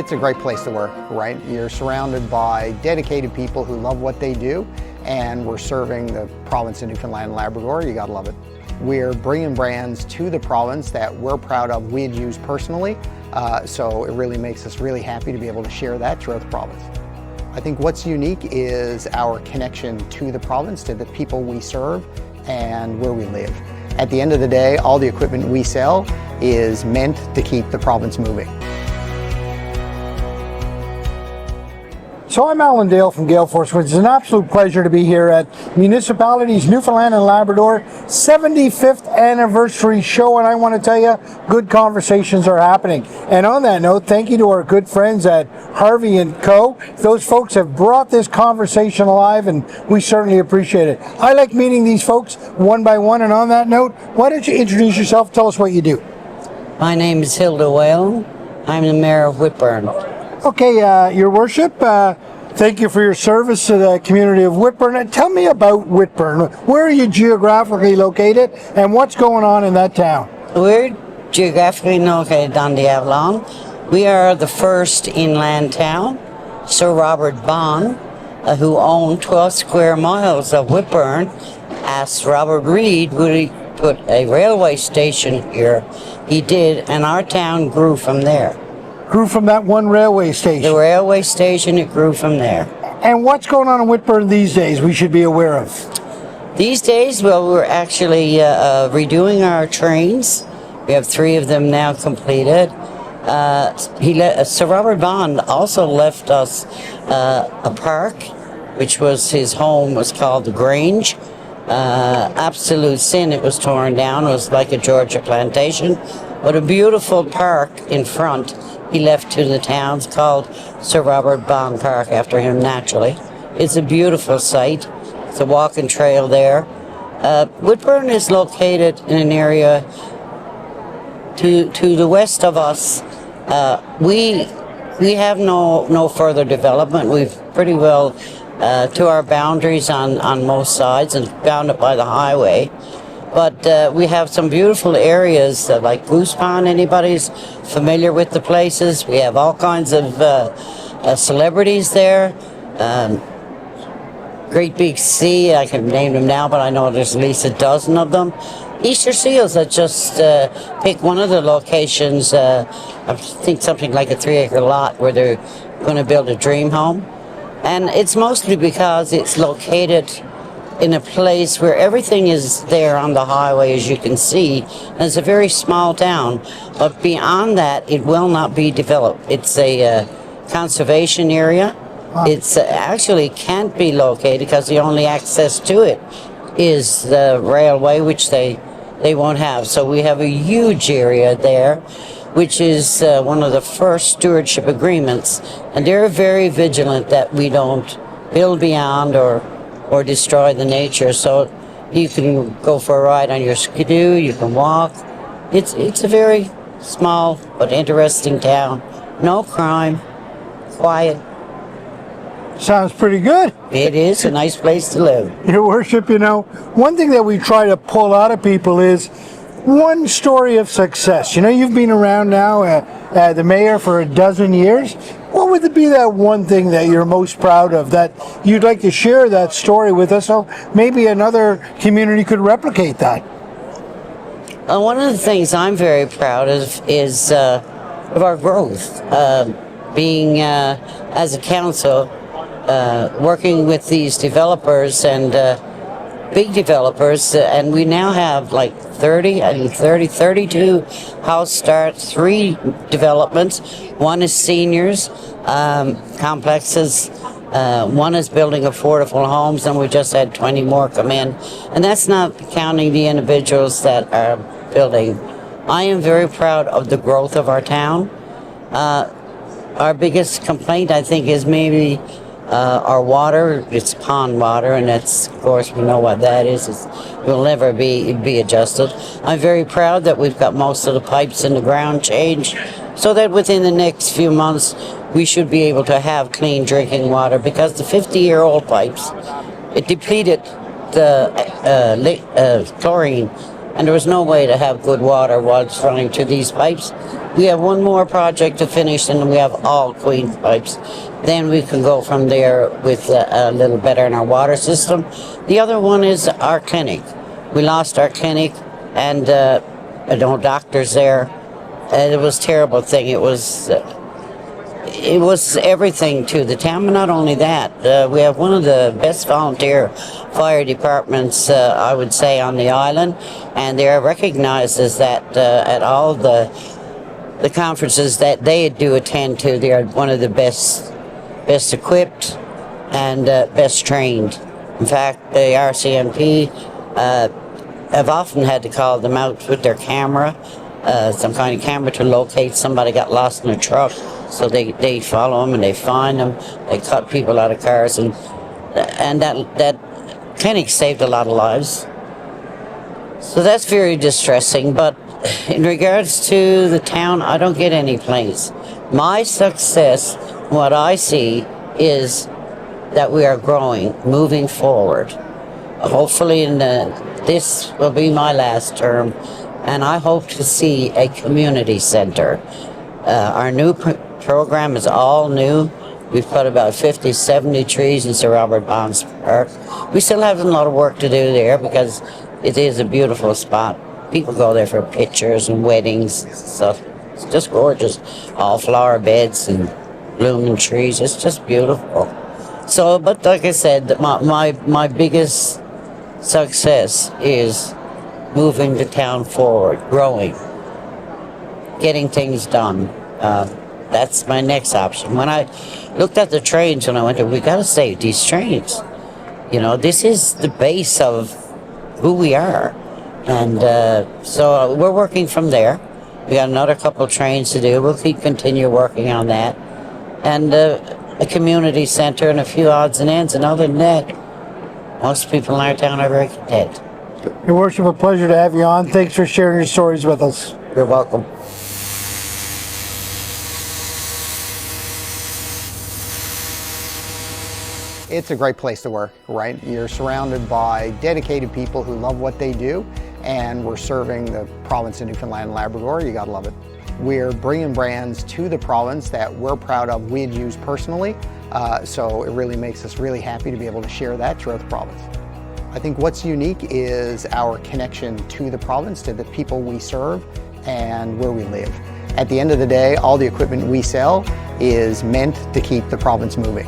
it's a great place to work, right? You're surrounded by dedicated people who love what they do, and we're serving the province of Newfoundland and Labrador. You gotta love it. We're bringing brands to the province that we're proud of, we'd use personally, so it really makes us really happy to be able to share that throughout the province. I think what's unique is our connection to the province, to the people we serve, and where we live. At the end of the day, all the equipment we sell is meant to keep the province moving. So I'm Alan Dale from Gale Force. It's an absolute pleasure to be here at Municipalities Newfoundland and Labrador 75th anniversary show, and I want to tell you, good conversations are happening. And on that note, thank you to our good friends at Harvey & Co. Those folks have brought this conversation alive, and we certainly appreciate it. I like meeting these folks one by one, and on that note, why don't you introduce yourself, tell us what you do. My name is Hilda Whelan. I'm the Mayor of Whitburn. Okay, Your Worship, thank you for your service to the community of Whitburn. Tell me about Whitburn. Where are you geographically located, and what's going on in that town? We're geographically located on the Avalon. We are the first inland town. Sir Robert Bond, who owned 12 square miles of Whitburn, asked Robert Reed would he put a railway station here. He did, and our town grew from there. Grew from that one railway station. The railway station, it grew from there. And what's going on in Whitburn these days we should be aware of? These days, well, we're actually redoing our trains. We have 3 of them now completed. Sir Robert Bond also left us a park, which was his home, was called the Grange. Absolute sin, it was torn down. It was like a Georgia plantation, but a beautiful park in front he left to the towns, called Sir Robert Bond Park, after him naturally. It's a beautiful site. It's a walking trail there. Whitburn is located in an area to the west of us. We have no further development. We've pretty well to our boundaries on most sides and bounded by the highway. But we have some beautiful areas like Goose Pond. Anybody's familiar with the places? We have all kinds of celebrities there. Great Big Sea, I can name them now, but I know there's at least a dozen of them. Easter Seals, that just picked one of the locations, I think something like a 3-acre lot where they're going to build a dream home. And it's mostly because it's located in a place where everything is there on the highway, as you can see. And it's a very small town, but beyond that, it will not be developed. It's a conservation area. It's actually can't be located because the only access to it is the railway, which they won't have. So we have a huge area there, which is one of the first stewardship agreements. And they're very vigilant that we don't build beyond or destroy the nature. So you can go for a ride on your skidoo, you can walk. It's a very small but interesting town. No crime, quiet. Sounds pretty good. It is a nice place to live. Your Worship, you know, one thing that we try to pull out of people is one story of success. You know, you've been around now, the mayor, for a dozen years. What would be that one thing that you're most proud of, that you'd like to share that story with us, so maybe another community could replicate that? One of the things I'm very proud of is of our growth. Being as a council, working with these developers and big developers, and we now have like 32 house starts, 3 developments. One is seniors complexes. One is building affordable homes, and we just had 20 more come in. And that's not counting the individuals that are building. I am very proud of the growth of our town. Our biggest complaint, I think, is maybe our water. It's pond water, and that's, of course, we know what that is. It will never be adjusted. I'm very proud that we've got most of the pipes in the ground changed, so that within the next few months we should be able to have clean drinking water, because the 50-year-old pipes, it depleted the chlorine and there was no way to have good water while it's running through these pipes. We have one more project to finish, and we have all clean pipes. Then we can go from there with a little better in our water system. The other one is our clinic. We lost our clinic, and no doctors there. It was a terrible thing. It was everything to the town, but not only that. We have one of the best volunteer fire departments, I would say, on the island, and they are recognized as that at all the conferences that they do attend to. They are one of the best equipped and best trained. In fact, the RCMP have often had to call them out with their camera, some kind of camera, to locate somebody got lost in a truck. So they follow them and they find them. They cut people out of cars, and that clinic saved a lot of lives. So that's very distressing. But in regards to the town, I don't get any complaints. My success, what I see, is that we are growing, moving forward. Hopefully, this will be my last term, and I hope to see a community center. Our new program is all new. We've put about 50, 70 trees in Sir Robert Bonds Park. We still have a lot of work to do there because it is a beautiful spot. People go there for pictures and weddings and stuff. It's just gorgeous. All flower beds and blooming trees. It's just beautiful. So, but like I said, my biggest success is moving the town forward, growing, getting things done. That's my next option. When I looked at the trains when I went there, we got to save these trains. You know, this is the base of who we are. And so we're working from there. We got another couple trains to do. We'll continue working on that. And a community center and a few odds and ends. And other than that, most people in our town are very content. Your Worship, a pleasure to have you on. Thanks for sharing your stories with us. You're welcome. It's a great place to work, right? You're surrounded by dedicated people who love what they do, and we're serving the province of Newfoundland and Labrador. You gotta love it. We're bringing brands to the province that we're proud of, we'd use personally, so it really makes us really happy to be able to share that throughout the province. I think what's unique is our connection to the province, to the people we serve, and where we live. At the end of the day, all the equipment we sell is meant to keep the province moving.